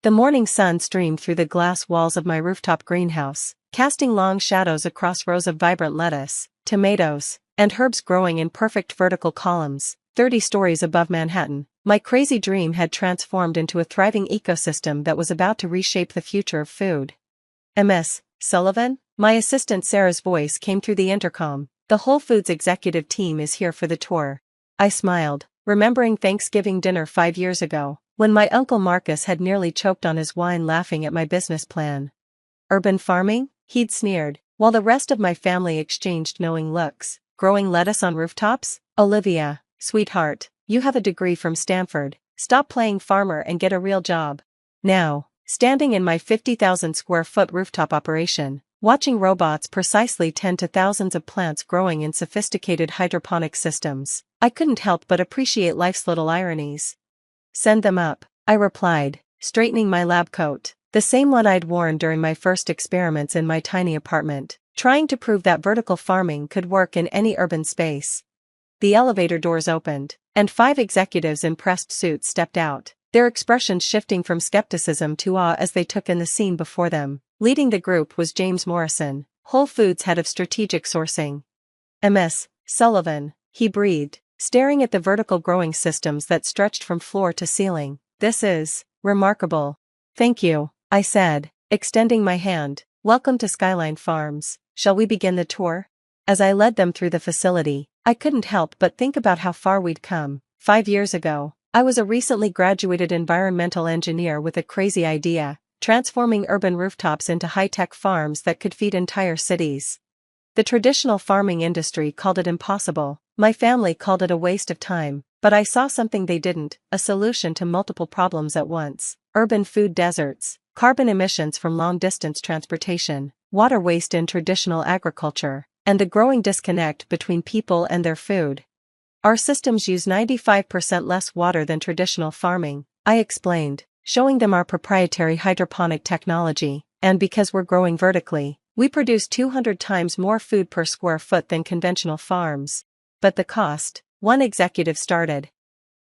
The morning sun streamed through the glass walls of my rooftop greenhouse, casting long shadows across rows of vibrant lettuce, tomatoes, and herbs growing in perfect vertical columns, 30 stories above Manhattan. My crazy dream had transformed into a thriving ecosystem that was about to reshape the future of food. Ms. Sullivan? My assistant Sarah's voice came through the intercom. The Whole Foods executive team is here for the tour. I smiled, remembering Thanksgiving dinner 5 years ago, when my Uncle Marcus had nearly choked on his wine laughing at my business plan. Urban farming? He'd sneered, while the rest of my family exchanged knowing looks. Growing lettuce on rooftops? Olivia, sweetheart, you have a degree from Stanford. Stop playing farmer and get a real job. Now, standing in my 50,000 square foot rooftop operation, watching robots precisely tend to thousands of plants growing in sophisticated hydroponic systems, I couldn't help but appreciate life's little ironies. Send them up, I replied, straightening my lab coat, the same one I'd worn during my first experiments in my tiny apartment, trying to prove that vertical farming could work in any urban space. The elevator doors opened, and 5 executives in pressed suits stepped out, their expressions shifting from skepticism to awe as they took in the scene before them. Leading the group was James Morrison, Whole Foods head of strategic sourcing. Ms. Sullivan, he breathed, staring at the vertical growing systems that stretched from floor to ceiling. This is remarkable. Thank you, I said, extending my hand. Welcome to Skyline Farms. Shall we begin the tour? As I led them through the facility, I couldn't help but think about how far we'd come. 5 years ago, I was a recently graduated environmental engineer with a crazy idea, transforming urban rooftops into high-tech farms that could feed entire cities. The traditional farming industry called it impossible. My family called it a waste of time, but I saw something they didn't, a solution to multiple problems at once: urban food deserts, carbon emissions from long-distance transportation, water waste in traditional agriculture, and the growing disconnect between people and their food. Our systems use 95% less water than traditional farming, I explained, showing them our proprietary hydroponic technology, and because we're growing vertically, we produce 200 times more food per square foot than conventional farms. But the cost, one executive started.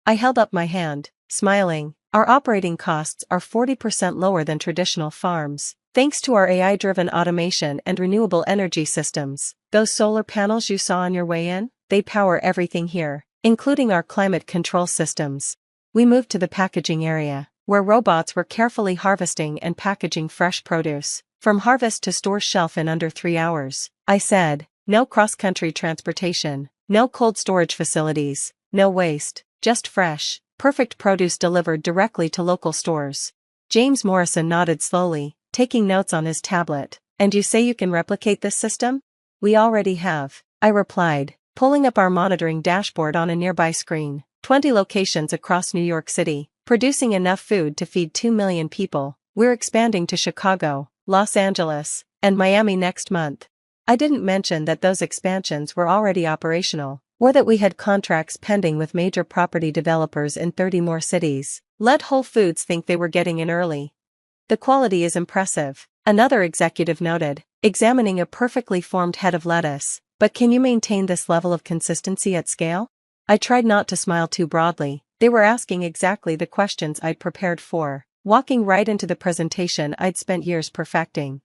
I held up my hand, smiling. Our operating costs are 40% lower than traditional farms, thanks to our AI-driven automation and renewable energy systems. Those solar panels you saw on your way in, they power everything here, including our climate control systems. We moved to the packaging area, where robots were carefully harvesting and packaging fresh produce, from harvest to store shelf in under 3 hours. I said, no cross-country transportation, no cold storage facilities, no waste, just fresh, perfect produce delivered directly to local stores. James Morrison nodded slowly, taking notes on his tablet. And you say you can replicate this system? We already have, I replied, pulling up our monitoring dashboard on a nearby screen. 20 locations across New York City, producing enough food to feed 2 million people. We're expanding to Chicago, Los Angeles, and Miami next month. I didn't mention that those expansions were already operational, or that we had contracts pending with major property developers in 30 more cities. Let Whole Foods think they were getting in early. The quality is impressive, another executive noted, examining a perfectly formed head of lettuce. But can you maintain this level of consistency at scale? I tried not to smile too broadly. They were asking exactly the questions I'd prepared for, walking right into the presentation I'd spent years perfecting.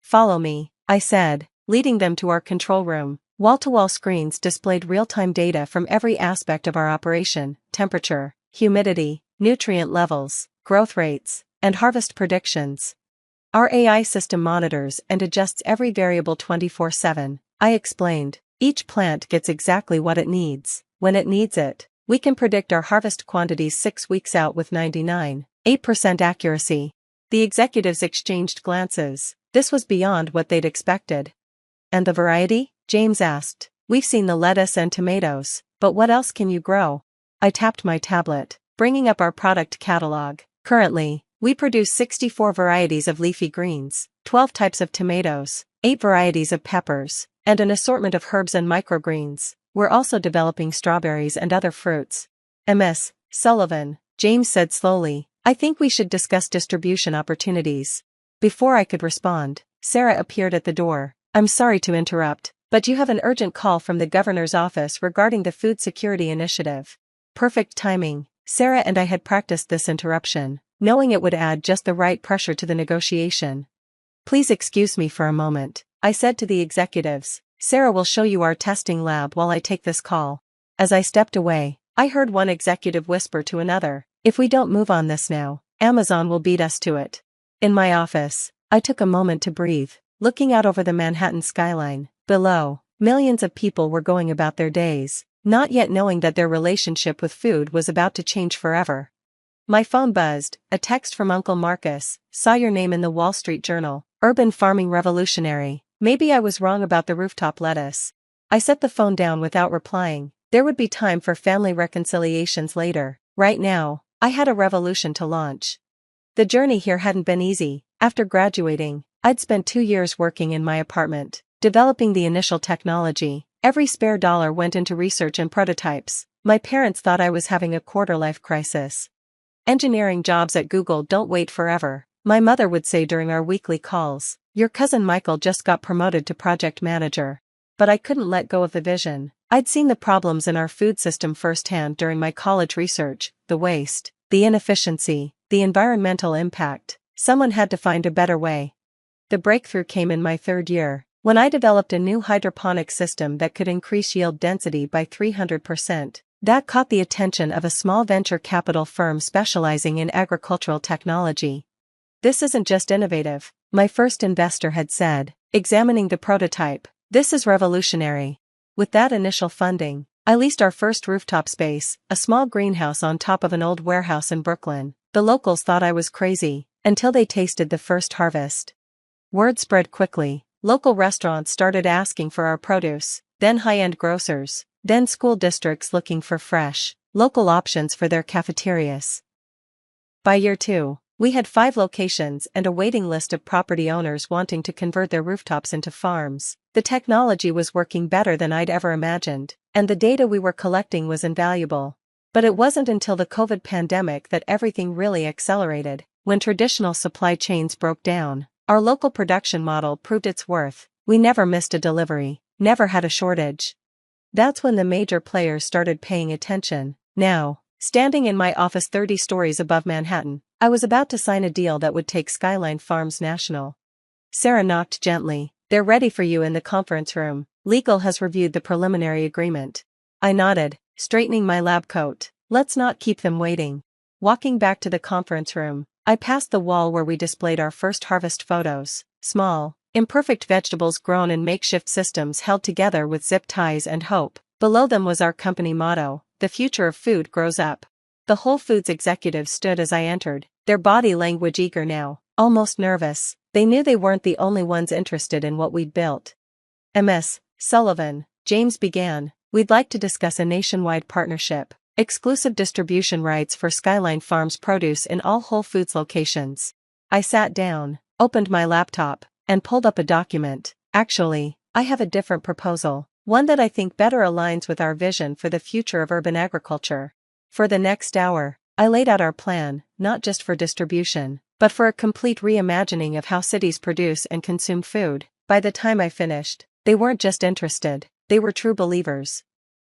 Follow me, I said, leading them to our control room. Wall-to-wall screens displayed real-time data from every aspect of our operation: temperature, humidity, nutrient levels, growth rates, and harvest predictions. Our AI system monitors and adjusts every variable 24/7, I explained. Each plant gets exactly what it needs, when it needs it. We can predict our harvest quantities 6 weeks out with 99.8% accuracy. The executives exchanged glances. This was beyond what they'd expected. And the variety? James asked. We've seen the lettuce and tomatoes, but what else can you grow? I tapped my tablet, bringing up our product catalog. Currently, we produce 64 varieties of leafy greens, 12 types of tomatoes, 8 varieties of peppers, and an assortment of herbs and microgreens. We're also developing strawberries and other fruits. Ms. Sullivan, James said slowly, I think we should discuss distribution opportunities. Before I could respond, Sarah appeared at the door. I'm sorry to interrupt, but you have an urgent call from the governor's office regarding the food security initiative. Perfect timing. Sarah and I had practiced this interruption. knowing it would add just the right pressure to the negotiation. "Please excuse me for a moment," I said to the executives. "Sarah will show you our testing lab while I take this call." As I stepped away, I heard one executive whisper to another, "If we don't move on this now, Amazon will beat us to it." In my office, I took a moment to breathe, looking out over the Manhattan skyline. Below, millions of people were going about their days, not yet knowing that their relationship with food was about to change forever. My phone buzzed, a text from Uncle Marcus. "Saw your name in the Wall Street Journal, urban farming revolutionary. Maybe I was wrong about the rooftop lettuce." I set the phone down without replying. There would be time for family reconciliations later. Right now, I had a revolution to launch. The journey here hadn't been easy. After graduating, I'd spent 2 years working in my apartment, developing the initial technology. Every spare dollar went into research and prototypes. My parents thought I was having a quarter-life crisis. "Engineering jobs at Google don't wait forever," my mother would say during our weekly calls. "Your cousin Michael just got promoted to project manager." But I couldn't let go of the vision. I'd seen the problems in our food system firsthand during my college research: the waste, the inefficiency, the environmental impact. Someone had to find a better way. The breakthrough came in my 3rd year, when I developed a new hydroponic system that could increase yield density by 300%. That caught the attention of a small venture capital firm specializing in agricultural technology. "This isn't just innovative," my first investor had said, examining the prototype. "This is revolutionary." With that initial funding, I leased our first rooftop space, a small greenhouse on top of an old warehouse in Brooklyn. The locals thought I was crazy, until they tasted the first harvest. Word spread quickly. Local restaurants started asking for our produce, then high-end grocers, then school districts looking for fresh, local options for their cafeterias. By year 2, we had 5 locations and a waiting list of property owners wanting to convert their rooftops into farms. The technology was working better than I'd ever imagined, and the data we were collecting was invaluable. But it wasn't until the COVID pandemic that everything really accelerated. When traditional supply chains broke down, our local production model proved its worth. We never missed a delivery, never had a shortage. That's when the major players started paying attention. Now, standing in my office 30 stories above Manhattan, I was about to sign a deal that would take Skyline Farms national. Sarah knocked gently. "They're ready for you in the conference room. Legal has reviewed the preliminary agreement." I nodded, straightening my lab coat. "Let's not keep them waiting." Walking back to the conference room, I passed the wall where we displayed our first harvest photos. Small, imperfect vegetables grown in makeshift systems held together with zip ties and hope. Below them was our company motto: "The future of food grows up." The Whole Foods executives stood as I entered, their body language eager now, almost nervous. They knew they weren't the only ones interested in what we'd built. "Ms. Sullivan," James began, "we'd like to discuss a nationwide partnership, exclusive distribution rights for Skyline Farms produce in all Whole Foods locations." I sat down, opened my laptop, and pulled up a document. "Actually, I have a different proposal, one that I think better aligns with our vision for the future of urban agriculture." For the next hour, I laid out our plan, not just for distribution, but for a complete reimagining of how cities produce and consume food. By the time I finished, they weren't just interested, they were true believers.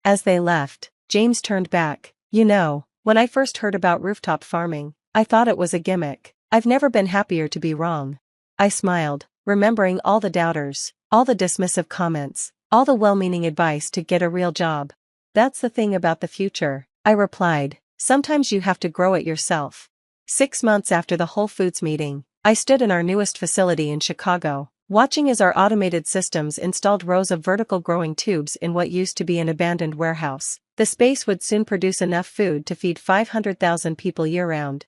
As they left, James turned back. "You know, when I first heard about rooftop farming, I thought it was a gimmick. I've never been happier to be wrong." I smiled, remembering all the doubters, all the dismissive comments, all the well-meaning advice to get a real job. "That's the thing about the future," I replied. "Sometimes you have to grow it yourself." 6 months after the Whole Foods meeting, I stood in our newest facility in Chicago, watching as our automated systems installed rows of vertical growing tubes in what used to be an abandoned warehouse. The space would soon produce enough food to feed 500,000 people year-round.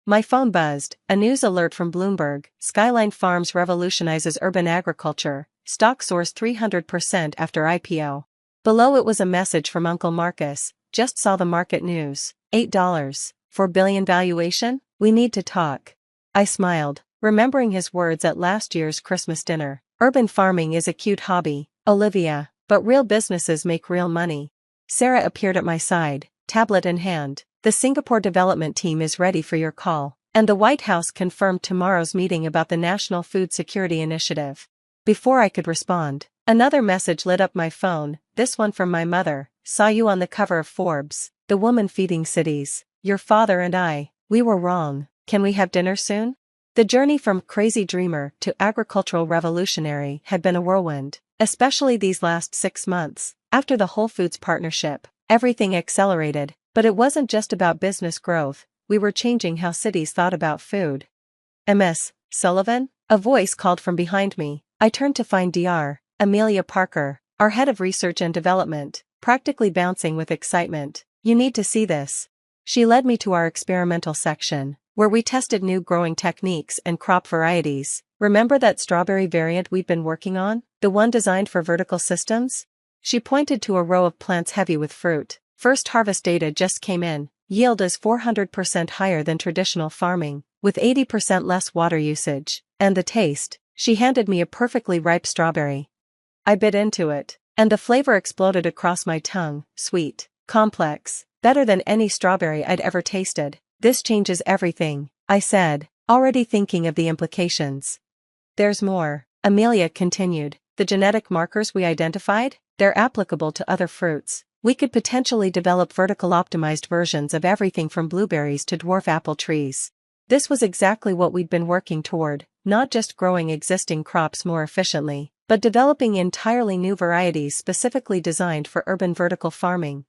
My phone buzzed, a news alert from Bloomberg: "Skyline Farms revolutionizes urban agriculture, stock soars 300% after IPO." Below it was a message from Uncle Marcus: "Just saw the market news, $8, $4 billion valuation? We need to talk." I smiled, remembering his words at last year's Christmas dinner: "Urban farming is a cute hobby, Olivia, but real businesses make real money." Sarah appeared at my side, tablet in hand. "The Singapore development team is ready for your call." And the White House confirmed tomorrow's meeting about the National Food Security Initiative. Before I could respond, another message lit up my phone, this one from my mother: "Saw you on the cover of Forbes, the woman feeding cities. Your father and I, we were wrong." Can we have dinner soon? The journey from crazy dreamer to agricultural revolutionary had been a whirlwind, especially these last 6 months. After the Whole Foods partnership, everything accelerated, but it wasn't just about business growth, we were changing how cities thought about food. Ms. Sullivan? A voice called from behind me. I turned to find Dr. Amelia Parker, our head of research and development, practically bouncing with excitement. You need to see this. She led me to our experimental section, where we tested new growing techniques and crop varieties. Remember that strawberry variant we've been working on? The one designed for vertical systems? She pointed to a row of plants heavy with fruit. First harvest data just came in. Yield is 400% higher than traditional farming, with 80% less water usage. And the taste. She handed me a perfectly ripe strawberry. I bit into it, and the flavor exploded across my tongue. Sweet, complex, better than any strawberry I'd ever tasted. This changes everything, I said, already thinking of the implications. There's more, Amelia continued. The genetic markers we identified, they're applicable to other fruits. We could potentially develop vertical optimized versions of everything from blueberries to dwarf apple trees. This was exactly what we'd been working toward, not just growing existing crops more efficiently, but developing entirely new varieties specifically designed for urban vertical farming.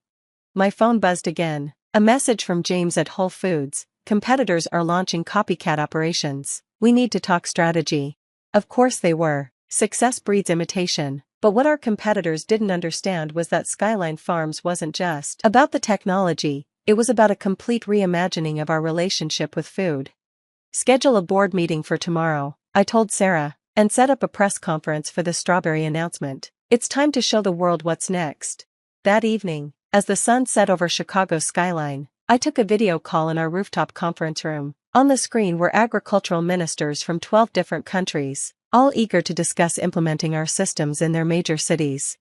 My phone buzzed again. A message from James at Whole Foods. Competitors are launching copycat operations. We need to talk strategy. Of course they were. Success breeds imitation. But what our competitors didn't understand was that Skyline Farms wasn't just about the technology, it was about a complete reimagining of our relationship with food. Schedule a board meeting for tomorrow, I told Sarah, and set up a press conference for the strawberry announcement. It's time to show the world what's next. That evening, as the sun set over Chicago's skyline, I took a video call in our rooftop conference room. On the screen were agricultural ministers from 12 different countries, all eager to discuss implementing our systems in their major cities.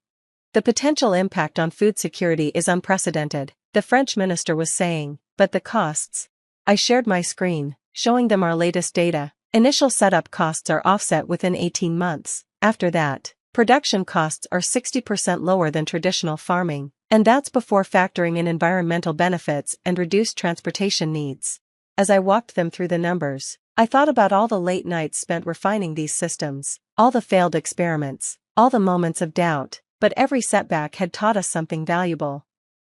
The potential impact on food security is unprecedented, the French minister was saying, but the costs. I shared my screen, showing them our latest data. Initial setup costs are offset within 18 months. After that, production costs are 60% lower than traditional farming, and that's before factoring in environmental benefits and reduced transportation needs. As I walked them through the numbers, I thought about all the late nights spent refining these systems, all the failed experiments, all the moments of doubt, but every setback had taught us something valuable.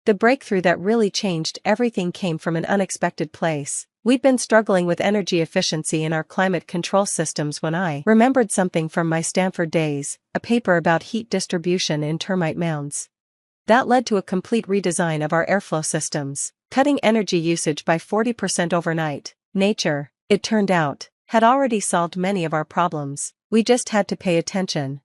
The breakthrough that really changed everything came from an unexpected place. We'd been struggling with energy efficiency in our climate control systems when I remembered something from my Stanford days, a paper about heat distribution in termite mounds. That led to a complete redesign of our airflow systems, cutting energy usage by 40% overnight. Nature, it turned out, had already solved many of our problems, we just had to pay attention.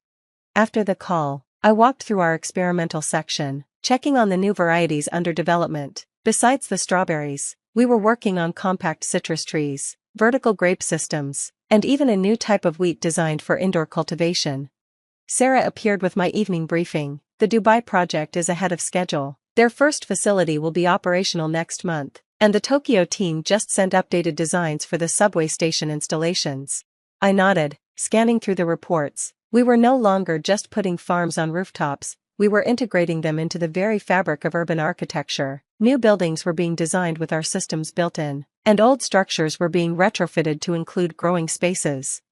After the call, I walked through our experimental section, checking on the new varieties under development. Besides the strawberries, we were working on compact citrus trees, vertical grape systems, and even a new type of wheat designed for indoor cultivation. Sarah appeared with my evening briefing. The Dubai project is ahead of schedule. Their first facility will be operational next month, and the Tokyo team just sent updated designs for the subway station installations. I nodded, scanning through the reports. We were no longer just putting farms on rooftops, we were integrating them into the very fabric of urban architecture. New buildings were being designed with our systems built in, and old structures were being retrofitted to include growing spaces.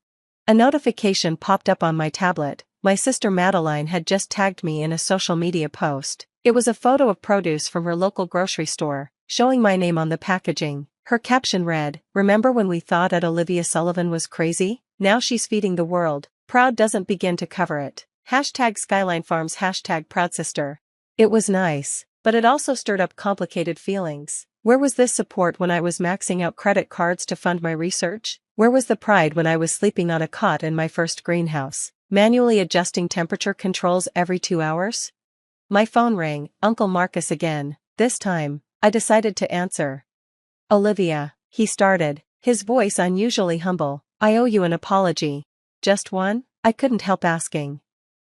A notification popped up on my tablet. My sister Madeline had just tagged me in a social media post. It was a photo of produce from her local grocery store, showing my name on the packaging. Her caption read, "Remember when we thought that Olivia Sullivan was crazy? Now she's feeding the world. Proud doesn't begin to cover it. #Skyline Farms #ProudSister." It was nice, but it also stirred up complicated feelings. Where was this support when I was maxing out credit cards to fund my research? Where was the pride when I was sleeping on a cot in my first greenhouse, manually adjusting temperature controls every 2 hours? My phone rang, Uncle Marcus again. This time, I decided to answer. "Olivia," he started, his voice unusually humble, "I owe you an apology." "Just one?" I couldn't help asking.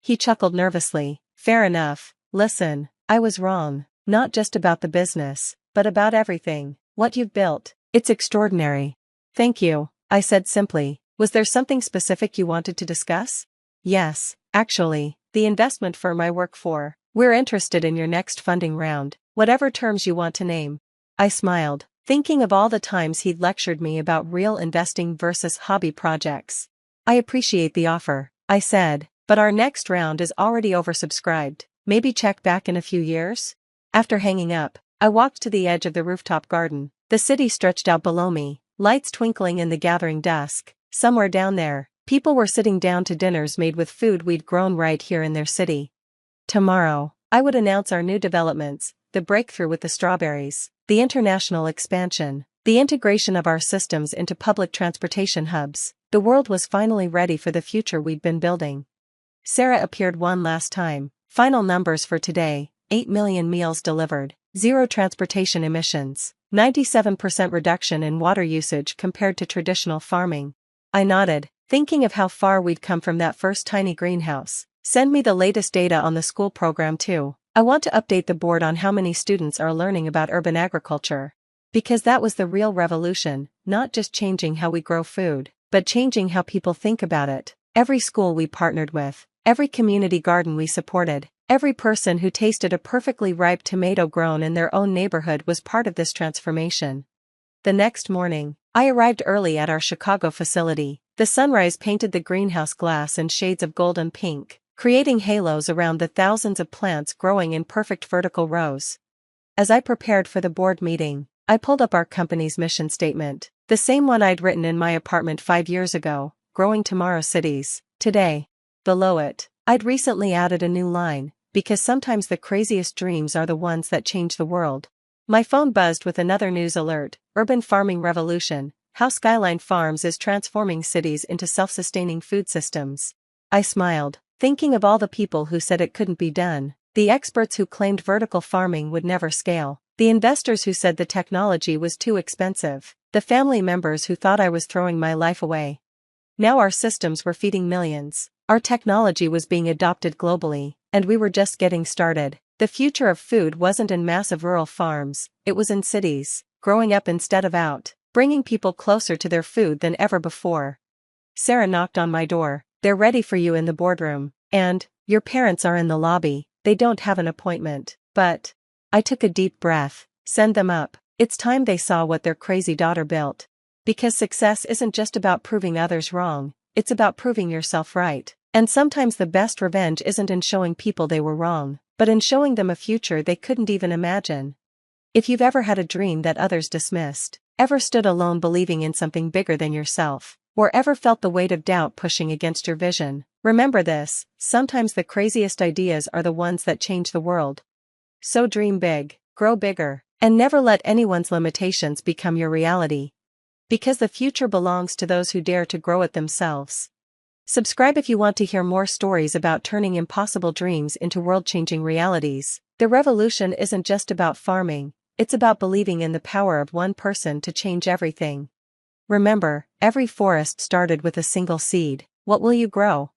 He chuckled nervously. "Fair enough. Listen, I was wrong, not just about the business, but about everything. What you've built, it's extraordinary." "Thank you," I said simply. "Was there something specific you wanted to discuss?" "Yes, actually, the investment firm I work for. We're interested in your next funding round, whatever terms you want to name." I smiled. thinking of all the times he'd lectured me about real investing versus hobby projects. "I appreciate the offer," I said, "but our next round is already oversubscribed. Maybe check back in a few years?" After hanging up, I walked to the edge of the rooftop garden. The city stretched out below me, lights twinkling in the gathering dusk. Somewhere down there, people were sitting down to dinners made with food we'd grown right here in their city. Tomorrow, I would announce our new developments: the breakthrough with the strawberries, the international expansion, the integration of our systems into public transportation hubs. The world was finally ready for the future we'd been building. Sarah appeared one last time. Final numbers for today: 8 million meals delivered, 0 transportation emissions, 97% reduction in water usage compared to traditional farming. I nodded, thinking of how far we'd come from that first tiny greenhouse. "Send me the latest data on the school program too. I want to update the board on how many students are learning about urban agriculture." Because that was the real revolution, not just changing how we grow food, but changing how people think about it. Every school we partnered with, every community garden we supported, every person who tasted a perfectly ripe tomato grown in their own neighborhood was part of this transformation. The next morning, I arrived early at our Chicago facility. The sunrise painted the greenhouse glass in shades of gold and pink, creating halos around the thousands of plants growing in perfect vertical rows. As I prepared for the board meeting, I pulled up our company's mission statement, the same one I'd written in my apartment 5 years ago: "Growing tomorrow's cities, today." Below it, I'd recently added a new line: "Because sometimes the craziest dreams are the ones that change the world." My phone buzzed with another news alert: urban farming revolution, how Skyline Farms is transforming cities into self-sustaining food systems. I smiled, thinking of all the people who said it couldn't be done, the experts who claimed vertical farming would never scale, the investors who said the technology was too expensive, the family members who thought I was throwing my life away. Now our systems were feeding millions, our technology was being adopted globally, and we were just getting started. The future of food wasn't in massive rural farms, it was in cities, growing up instead of out, bringing people closer to their food than ever before. Sarah knocked on my door. "They're ready for you in the boardroom, and your parents are in the lobby. They don't have an appointment, but..." I took a deep breath. "Send them up. It's time they saw what their crazy daughter built." Because success isn't just about proving others wrong, it's about proving yourself right. And sometimes the best revenge isn't in showing people they were wrong, but in showing them a future they couldn't even imagine. If you've ever had a dream that others dismissed, ever stood alone believing in something bigger than yourself, or ever felt the weight of doubt pushing against your vision, remember this: sometimes the craziest ideas are the ones that change the world. So dream big, grow bigger, and never let anyone's limitations become your reality. Because the future belongs to those who dare to grow it themselves. Subscribe if you want to hear more stories about turning impossible dreams into world-changing realities. The revolution isn't just about farming, it's about believing in the power of one person to change everything. Remember, every forest started with a single seed. What will you grow?